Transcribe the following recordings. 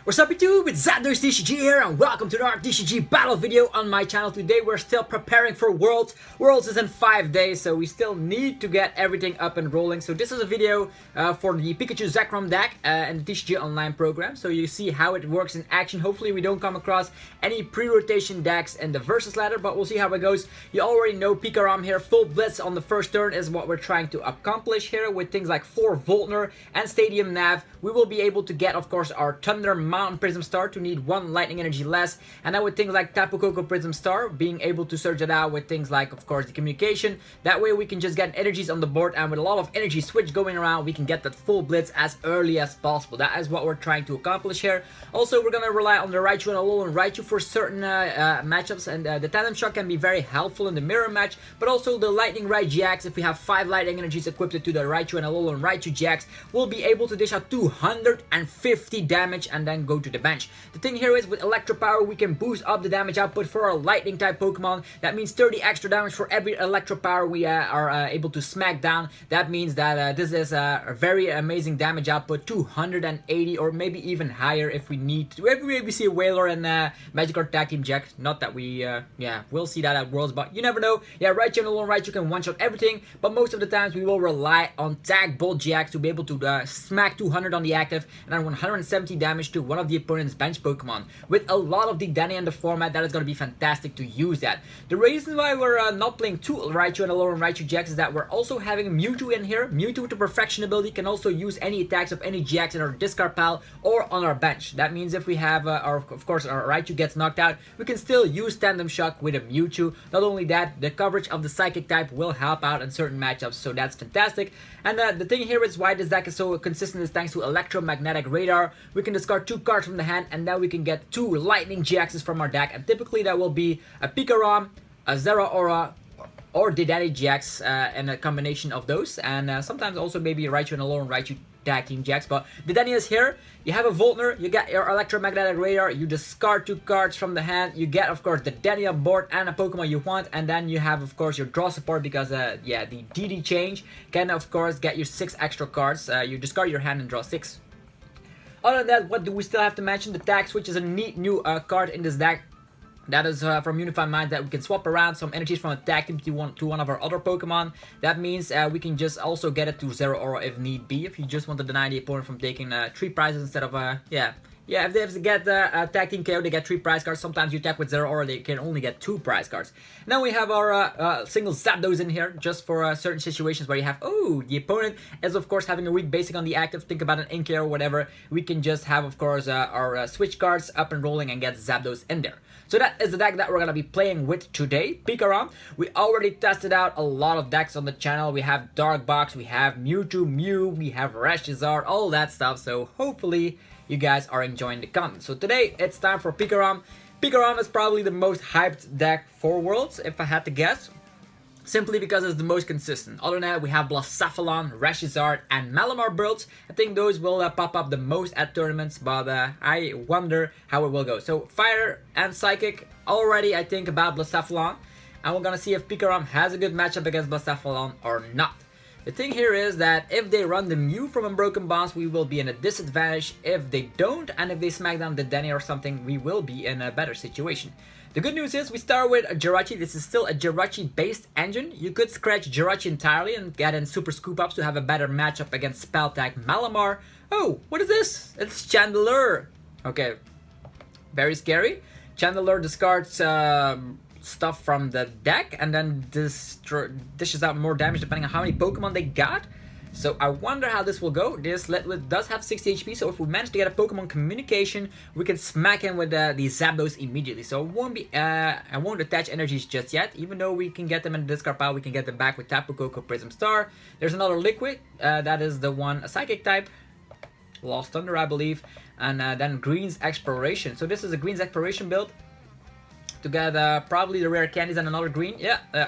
What's up YouTube, it's Zapdos TCG here and welcome to another TCG battle video on my channel. Today we're still preparing for Worlds. Worlds is in 5 days, so we still need to get everything up and rolling. So this is a video for the Pikachu Zekrom deck and the TCG online program. So you see how it works in action. Hopefully we don't come across any pre-rotation decks in the versus ladder, but we'll see how it goes. You already know PikaRom here, full Blitz on the first turn is what we're trying to accomplish here with things like 4 Voltner and Stadium Nav. We will be able to get, of course, our Thunder Mountain Prism Star to need 1 lightning energy less, and then with things like Tapu Koko Prism Star, being able to search it out with things like, of course, the communication. That way we can just get energies on the board, and with a lot of energy switch going around, we can get that full Blitz as early as possible. That is what we're trying to accomplish here. Also, we're gonna rely on the Raichu and Alolan Raichu for certain matchups, and the Tandem Shock can be very helpful in the mirror match, but also the Lightning Raichu GX, if we have 5 lightning energies equipped to the Raichu and Alolan Raichu GX, we'll be able to dish out 250 damage and then go to the bench. The thing here is with Electro Power, we can boost up the damage output for our lightning type Pokemon. That means 30 extra damage for every Electro Power we are able to smack down. That means that this is a very amazing damage output, 280 or maybe even higher if we need to. If we maybe see a Whaler and Magikarp Tag Team Jack. Not that we, we'll see that at Worlds, but you never know. Yeah, Raichu and Alolan Raichu can one-shot everything, but most of the times we will rely on Tag Bolt GX to be able to smack 200 on the active and then 170 damage to one of the opponent's bench Pokemon. With a lot of Dedenne in the format, that is going to be fantastic to use that. The reason why we're not playing 2 Raichu and Alolan Raichu GX is that we're also having Mewtwo in here. Mewtwo with the Perfection ability can also use any attacks of any GX in our discard pile or on our bench. That means if we have, of course, our Raichu gets knocked out, we can still use Tandem Shock with a Mewtwo. Not only that, the coverage of the Psychic type will help out in certain matchups, so that's fantastic. And the thing here is why this deck is so consistent is thanks to Electromagnetic Radar. We can discard 2 cards from the hand, and then we can get 2 Lightning GXs from our deck, and typically that will be a PikaRom, a Zeraora, or Dedenne GX, and a combination of those, and sometimes also maybe a Raichu and Alolan Raichu Tag Team GX. But Dedenne is here. You have a Voltner, you get your Electromagnetic Radar, you discard 2 cards from the hand, you get, of course, the Dedenne on board and a Pokemon you want, and then you have, of course, your draw support because, the DD change can, of course, get you 6 extra cards. You discard your hand and draw 6. Other than that, what do we still have to mention? The Tag Switch is a neat new card in this deck. That is from Unified Minds, that we can swap around some energies from a tag team to one of our other Pokemon. That means we can just also get it to Zeraora if need be. If you just want to deny the opponent from taking 3 prizes instead of if they have to get the tag team KO, they get 3 prize cards. Sometimes you attack with Zeraora, they can only get 2 prize cards. Now we have our single Zapdos in here, just for certain situations where you have, the opponent is of course having a weak basic on the active. Think about an Inkay or whatever. We can just have, of course, our switch cards up and rolling and get Zapdos in there. So that is the deck that we're going to be playing with today, PikaRom. We already tested out a lot of decks on the channel. We have Dark Box, we have Mewtwo, Mew, we have Rashizard, all that stuff. So hopefully you guys are enjoying the content. So today it's time for PikaRom. PikaRom is probably the most hyped deck for Worlds, if I had to guess. Simply because it's the most consistent. Other than that, we have Blacephalon, Rashizard, and Malamar builds. I think those will pop up the most at tournaments, but I wonder how it will go. So Fire and Psychic, already I think about Blacephalon. And we're gonna see if PikaRom has a good matchup against Blacephalon or not. The thing here is that if they run the Mew from Unbroken Bonds, we will be in a disadvantage. If they don't, and if they smack down the Dedenne or something, we will be in a better situation. The good news is we start with a Jirachi. This is still a Jirachi based engine. You could scratch Jirachi entirely and get in Super Scoop Ups to have a better matchup against Spell Tag Malamar. Oh, what is this? It's Chandelure. Okay, very scary. Chandelure discards stuff from the deck and then dishes out more damage depending on how many Pokemon they got. So I wonder how this will go. This Litwick does have 60 HP, so if we manage to get a Pokemon communication, we can smack him with the Zapdos immediately. So it won't be, I won't attach energies just yet. Even though we can get them in the discard pile, we can get them back with Tapu Koko Prism Star. There's another Liquid, that is the one, a Psychic type. Lost Thunder, I believe. And then Green's Exploration. So this is a Green's Exploration build. To get probably the rare candies and another green.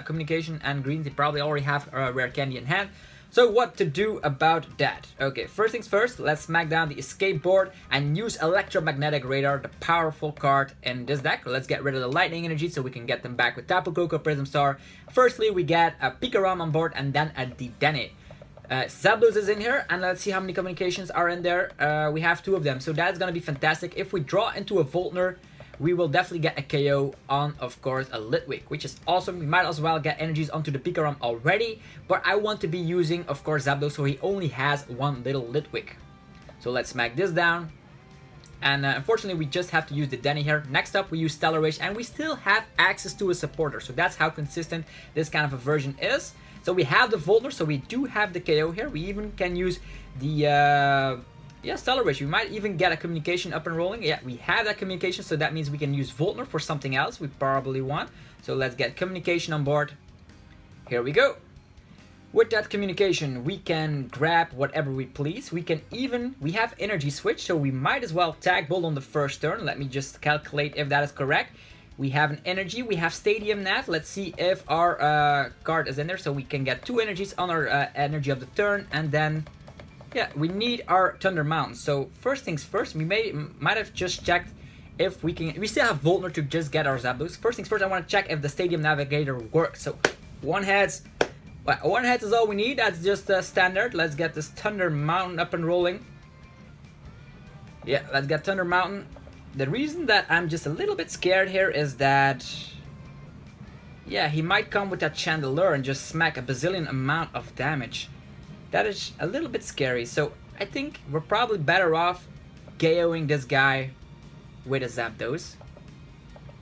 Communication and greens, they probably already have a rare candy in hand. So what to do about that? Okay, first things first, let's smack down the escape board and use Electromagnetic Radar, the powerful card in this deck. Let's get rid of the lightning energy so we can get them back with Tapu Koko Prism Star. Firstly, we get a PikaRom on board and then a Dedenne. Zapdos is in here, and let's see how many communications are in there. We have 2 of them, so that's gonna be fantastic. If we draw into a Voltner, we will definitely get a KO on, of course, a Litwick, which is awesome. We might as well get energies onto the PikaRom already, but I want to be using, of course, Zapdos, so he only has 1 little Litwick. So let's smack this down. And unfortunately, we just have to use the Dedenne here. Next up, we use Stellar Rage, and we still have access to a supporter. So that's how consistent this kind of a version is. So we have the Voltner, so we do have the KO here. We even can use the Stellar Rage. We might even get a communication up and rolling. Yeah, we have that communication, so that means we can use Voltner for something else we probably want. So let's get communication on board. Here we go. With that communication, we can grab whatever we please. We have energy switch, so we might as well tag Bolt on the first turn. Let me just calculate if that is correct. We have an energy, we have Stadium Nav. Let's see if our card is in there, so we can get 2 energies on our energy of the turn. And then, yeah, we need our Thunder Mountain. So first things first, we might have just checked if we can. We still have Voltner to just get our Zapdos. First things first, I want to check if the Stadium Navigator works. So 1 heads. Well, 1 head is all we need. That's just standard. Let's get this Thunder Mountain up and rolling. Yeah, let's get Thunder Mountain. The reason that I'm just a little bit scared here is that, yeah, he might come with that Chandelure and just smack a bazillion amount of damage. That is a little bit scary. So I think we're probably better off KOing this guy with a Zapdos.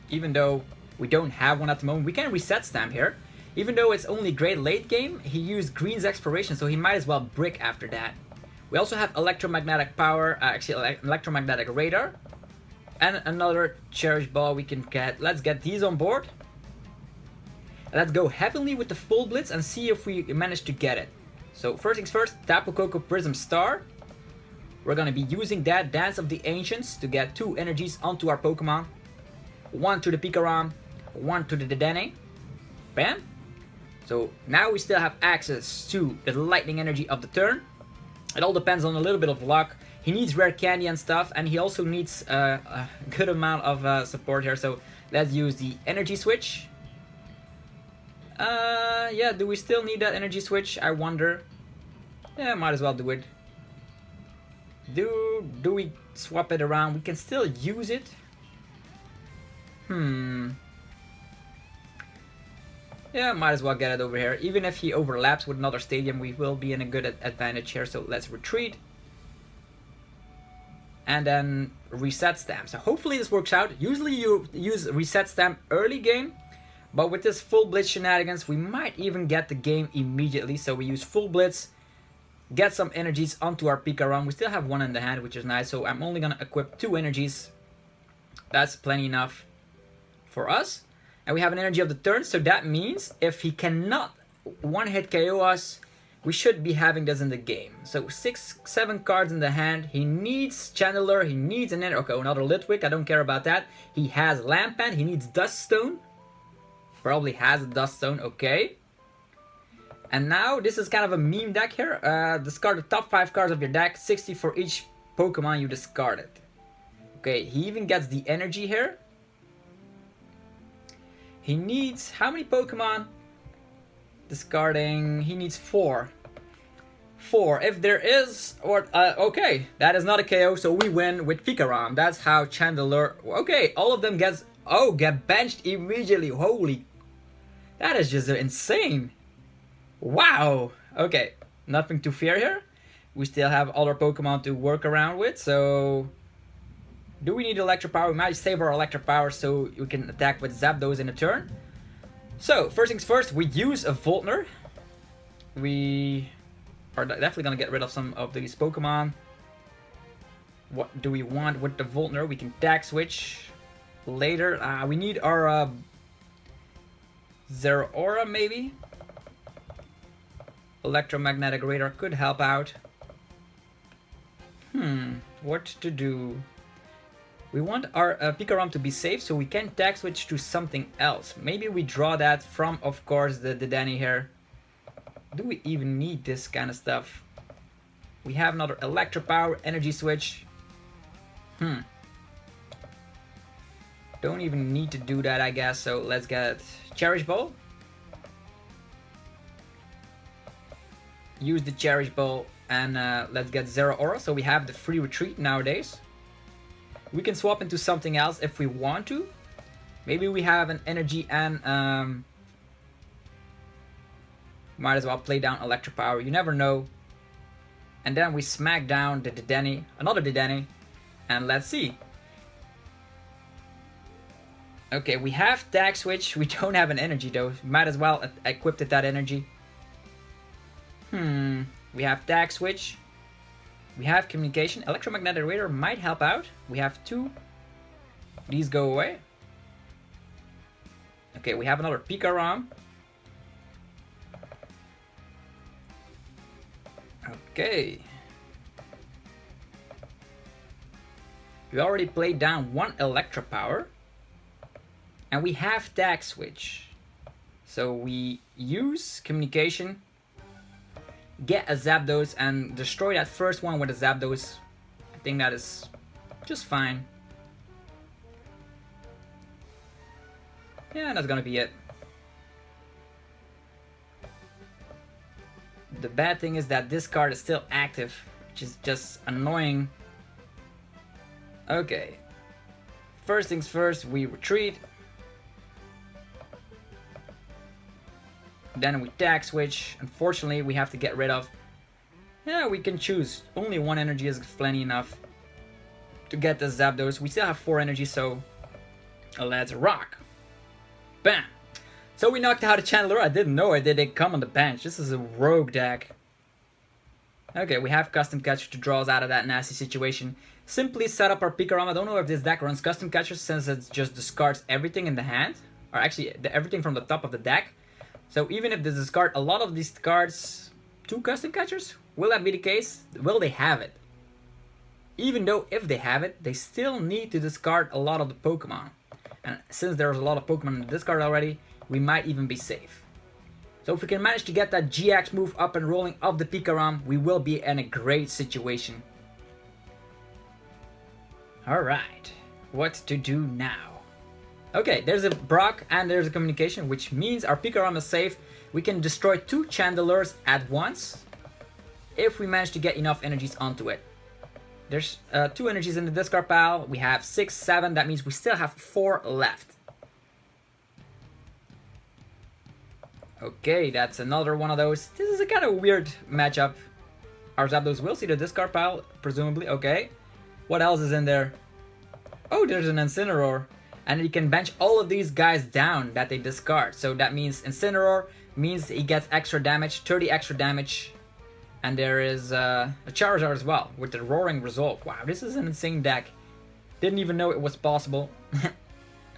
Even though we don't have one at the moment, we can reset stamp here. Even though it's only great late game, he used Green's Exploration, so he might as well brick after that. We also have Electromagnetic Power, actually Electromagnetic Radar. And another Cherish Ball we can get. Let's get these on board. Let's go heavily with the full Blitz and see if we manage to get it. So first things first, Tapu Koko Prism Star. We're gonna be using that Dance of the Ancients to get 2 energies onto our Pokemon. 1 to the PikaRom, 1 to the Dedenne. Bam! So now we still have access to the lightning energy of the turn. It all depends on a little bit of luck. He needs rare candy and stuff, and he also needs a good amount of support here. So let's use the energy switch. Yeah, do we still need that energy switch? I wonder. Yeah, might as well do it. Do we swap it around? We can still use it. Yeah, might as well get it over here. Even if he overlaps with another stadium, we will be in a good advantage here. So let's retreat. And then reset stamp. So hopefully this works out. Usually you use reset stamp early game. But with this full Blitz shenanigans, we might even get the game immediately. So we use full Blitz. Get some energies onto our PikaRom. We still have 1 in the hand, which is nice. So I'm only going to equip 2 energies. That's plenty enough for us. And we have an energy of the turn, so that means if he cannot 1-hit KO us, we should be having this in the game. So 6, 7 cards in the hand. He needs Chandelure, he needs an energy. Okay, another Litwick, I don't care about that. He has Lampan, he needs Dust Stone. Probably has a Dust Stone, okay. And now, this is kind of a meme deck here. Discard the top 5 cards of your deck, 60 for each Pokemon you discarded. Okay, he even gets the energy here. He needs, how many Pokemon? Discarding, he needs 4. 4, if there is, or, okay, that is not a KO, so we win with PikaRom. That's how Chandelure, okay, all of them get benched immediately, holy, that is just insane. Wow, okay, nothing to fear here. We still have other Pokemon to work around with, so... Do we need Electro Power? We might save our Electro Power so we can attack with Zapdos in a turn. So, first things first, we use a Voltner. We are definitely going to get rid of some of these Pokemon. What do we want with the Voltner? We can tag switch later. We need our Zeraora maybe? Electromagnetic Radar could help out. What to do? We want our PikaRom to be safe, so we can tag switch to something else. Maybe we draw that from, of course, the Dedenne here. Do we even need this kind of stuff? We have another Electro Power, energy switch. Don't even need to do that, I guess. So let's get Cherish Ball. use the Cherish Ball and let's get Zeraora. So we have the free retreat nowadays. We can swap into something else if we want to. Maybe we have an energy and might as well play down Electro Power. You never know. And then we smack down the Dedenne, another Dedenne, and let's see. Okay, we have Tag Switch. We don't have an energy though. Might as well equip that energy. We have Tag Switch. We have Communication. Electromagnetic Radar might help out. We have 2. These go away. Okay, we have another PikaRom. Okay. We already played down 1 Electro Power. And we have Tag Switch. So we use Communication, get a Zapdos, and destroy that first one with a Zapdos. I think that is just fine. Yeah, that's gonna be it. The bad thing is that this card is still active, which is just annoying. Okay. First things first, we retreat. Then we Tag Switch. Unfortunately, we have to get rid of... Yeah, we can choose. Only 1 energy is plenty enough to get the Zapdos. We still have 4 energy, so let's rock. Bam! So we knocked out a Chandelure. I didn't know it didn't come on the bench. This is a rogue deck. Okay, we have Custom Catcher to draw us out of that nasty situation. Simply set up our PikaRom. I don't know if this deck runs Custom Catcher since it just discards everything in the hand. Or actually, everything from the top of the deck. So even if they discard a lot of these cards to Custom Catchers, will that be the case? Will they have it? Even though if they have it, they still need to discard a lot of the Pokemon. And since there's a lot of Pokemon in the discard already, we might even be safe. So if we can manage to get that GX move up and rolling of the PikaRom, we will be in a great situation. Alright, what to do now? Okay, there's a Brock and there's a Communication, which means our PikaRom is safe. We can destroy 2 Chandelures at once if we manage to get enough energies onto it. There's 2 energies in the discard pile. We have 6, 7. That means we still have 4 left. Okay, that's another one of those. This is a kind of weird matchup. Our Zapdos will see the discard pile, presumably. Okay. What else is in there? Oh, there's an Incineroar. And you can bench all of these guys down that they discard. So that means Incineroar means he gets extra damage, 30 extra damage. And there is a Charizard as well with the Roaring Resolve. Wow, this is an insane deck. Didn't even know it was possible.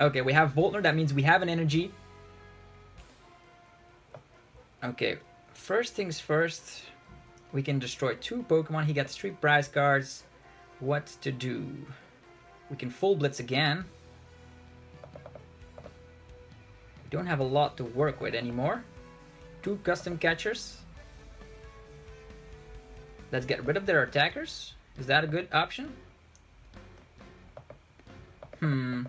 Okay, we have Voltner. That means we have an energy. Okay, first things first. We can destroy 2 Pokemon. He gets 3 prize cards. What to do? We can full Blitz again. We don't have a lot to work with anymore. 2 Custom Catchers. Let's get rid of their attackers. Is that a good option? We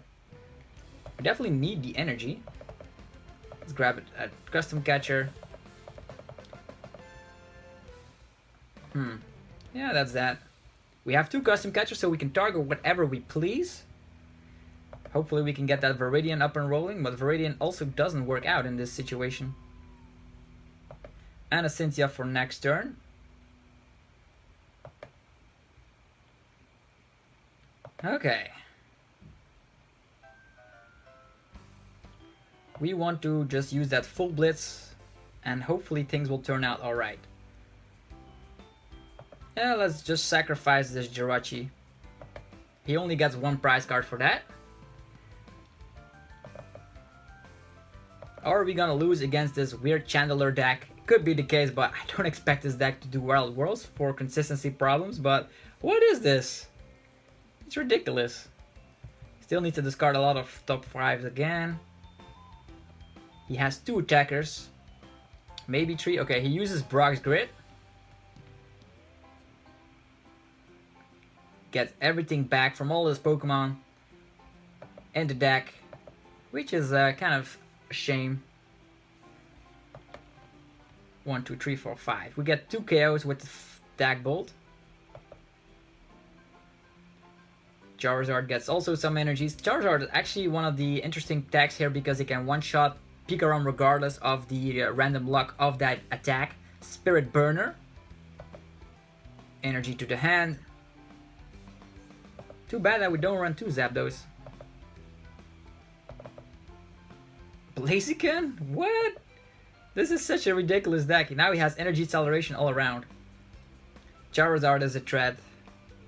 definitely need the energy. Let's grab a Custom Catcher. Yeah, that's that. We have 2 Custom Catchers, so we can target whatever we please. Hopefully we can get that Viridian up and rolling, but Viridian also doesn't work out in this situation. And a Cynthia for next turn. Okay. We want to just use that full Blitz, and hopefully things will turn out alright. Yeah, let's just sacrifice this Jirachi. He only gets 1 prize card for that. Are we gonna lose against this weird Chandelure deck? Could be the case, but I don't expect this deck to do Wild Worlds for consistency problems. But what is this? It's ridiculous. Still need to discard a lot of top 5s again. He has 2 attackers. Maybe 3. Okay, he uses Brock's Grid. Gets everything back from all his Pokemon in the deck, which is kind of a shame. 1, 2, 3, 4, 5. We get 2 KOs with the Dag Bolt. Charizard gets also some energies. Charizard is actually one of the interesting tags here because it can one-shot PikaRom regardless of the random luck of that attack. Spirit Burner. Energy to the hand. Too bad that we don't run 2 Zapdos. Blaziken? What? This is such a ridiculous deck. Now he has energy acceleration all around. Charizard is a threat.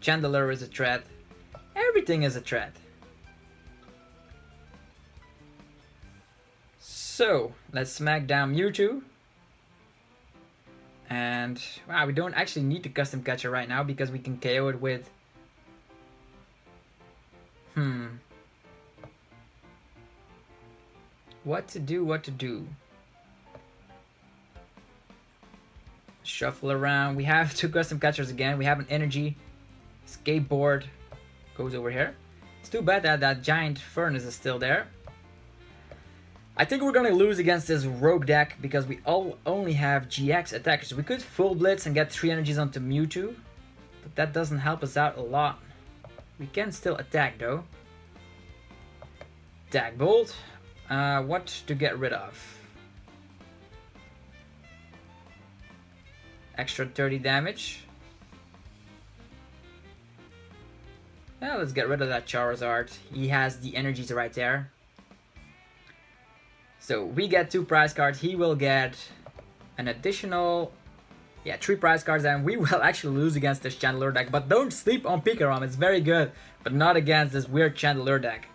Chandelure is a threat. Everything is a threat. So, let's smack down Mewtwo. And, wow, we don't actually need the custom catcher right now because we can KO it with... What to do? Shuffle around. We have 2 custom catchers again. We have an energy. Skateboard goes over here. It's too bad that that giant furnace is still there. I think we're gonna lose against this rogue deck because we only have GX attackers. We could full blitz and get 3 energies onto Mewtwo, but that doesn't help us out a lot. We can still attack though. Dag Bolt. What to get rid of? Extra 30 damage. Yeah, let's get rid of that Charizard. He has the energies right there. So we get 2 prize cards. He will get an additional... Yeah, 3 prize cards, and we will actually lose against this Chandelure deck. But don't sleep on PikaRom. It's very good, but not against this weird Chandelure deck.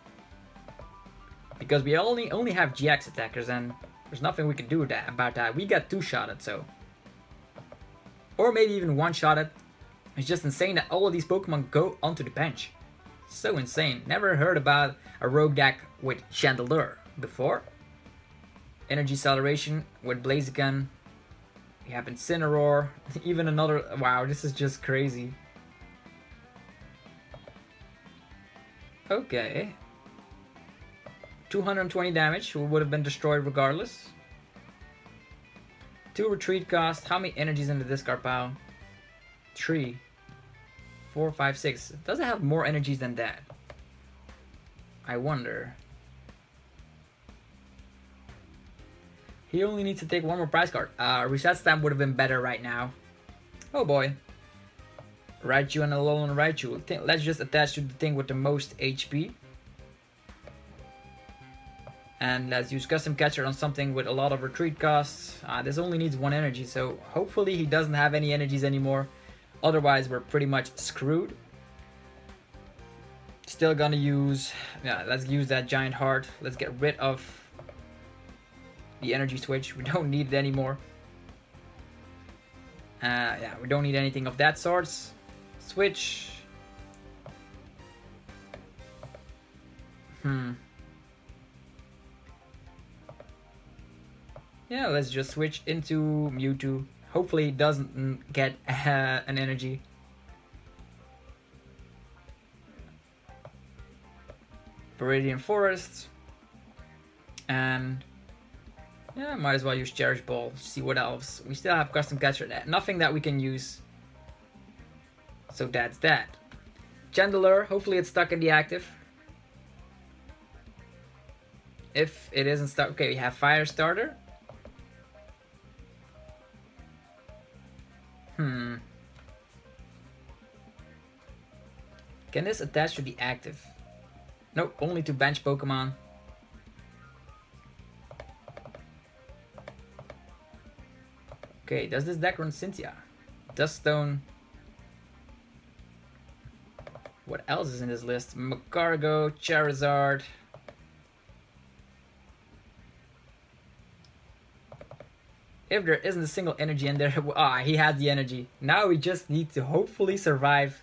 Because we only have GX attackers, and there's nothing we can do about that. We got 2-shotted, so... Or maybe even 1-shotted. It's just insane that all of these Pokemon go onto the bench. So insane. Never heard about a rogue deck with Chandelure before. Energy acceleration with Blaziken. We have Incineroar. Even another... Wow, this is just crazy. Okay. 220 damage. We would have been destroyed regardless. 2 retreat cost. How many energies in the discard pile? 3. 4, 5, 6. Does it have more energies than that? I wonder. He only needs to take 1 more prize card. Reset stamp would have been better right now. Oh boy. Raichu and Alolan Raichu. Let's just attach to the thing with the most HP. And let's use custom catcher on something with a lot of retreat costs. This only needs 1 energy, so hopefully he doesn't have any energies anymore. Otherwise, we're pretty much screwed. Still gonna use... Yeah, let's use that giant heart. Let's get rid of the energy switch. We don't need it anymore. Yeah, we don't need anything of that sort. Switch. Yeah, let's just switch into Mewtwo. Hopefully it doesn't get an energy. Viridian Forest. And yeah, might as well use Cherish Ball. See what else. We still have custom catcher. Nothing that we can use. So that's that. Chandelure, hopefully it's stuck in the active. If it isn't stuck, okay, we have Fire Starter. Can this attach to the active? Nope, only to bench Pokemon. Okay, does this deck run Cynthia? Duststone. What else is in this list? Magcargo, Charizard. If there isn't a single energy in there, he has the energy. Now we just need to hopefully survive.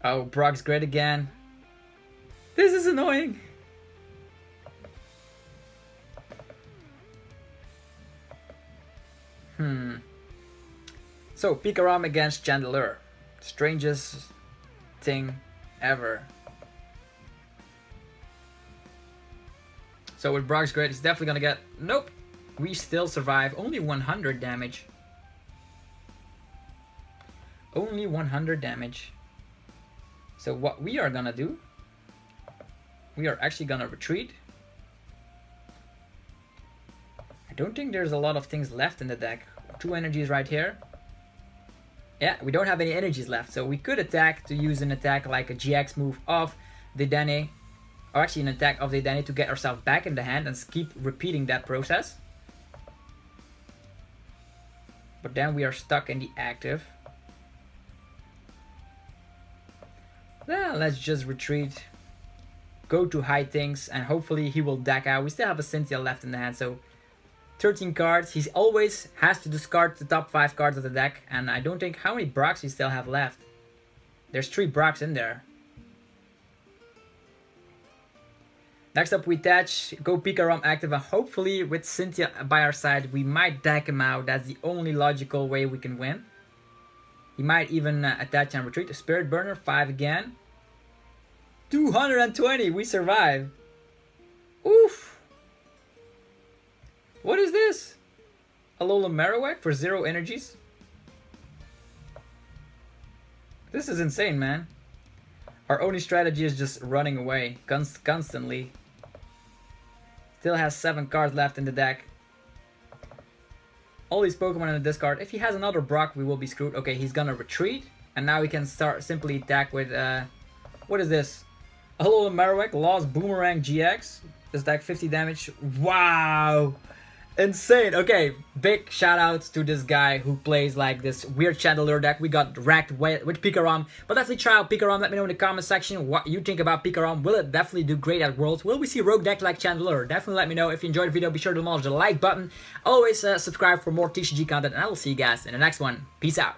Oh, Brock's great again. This is annoying. So, PikaRom against Chandelure. Strangest thing ever. So with Brock's great, he's definitely gonna get... Nope. We still survive. Only 100 damage. Only 100 damage. So what we are gonna do, we are actually gonna retreat. I don't think there's a lot of things left in the deck. 2 energies right here. Yeah, we don't have any energies left, so we could attack to use an attack like a GX move of Dedenne, or actually an attack of Dedenne to get ourselves back in the hand and keep repeating that process. But then we are stuck in the active. Well, let's just retreat, go to hide things, and hopefully he will deck out. We still have a Cynthia left in the hand, so 13 cards. He always has to discard the top 5 cards of the deck, and I don't think how many Brocks he still have left. There's 3 Brocks in there. Next up we attach, go PikaRom active, and hopefully with Cynthia by our side we might deck him out. That's the only logical way we can win. He might even attach and retreat. A Spirit Burner, 5 again. 220, we survive. Oof. What is this? Alolan Marowak for 0 energies? This is insane, man. Our only strategy is just running away constantly. Still has 7 cards left in the deck. All these Pokemon in the discard. If he has another Brock, we will be screwed. Okay, he's gonna retreat. And now we can start simply attack with, what is this? Alolan Marowak, Lost Boomerang GX. This deck 50 damage. Wow! Insane. Okay, big shout out to this guy who plays like this weird Chandelure deck. We got wrecked with PikaRom, but definitely try out PikaRom. Let me know in the comment section what you think about PikaRom. Will it definitely do great at Worlds? Will we see rogue deck like Chandelure? Definitely let me know. If you enjoyed the video, be sure to demolish the like button. Always subscribe for more TCG content, and I will see you guys in the next one. Peace out.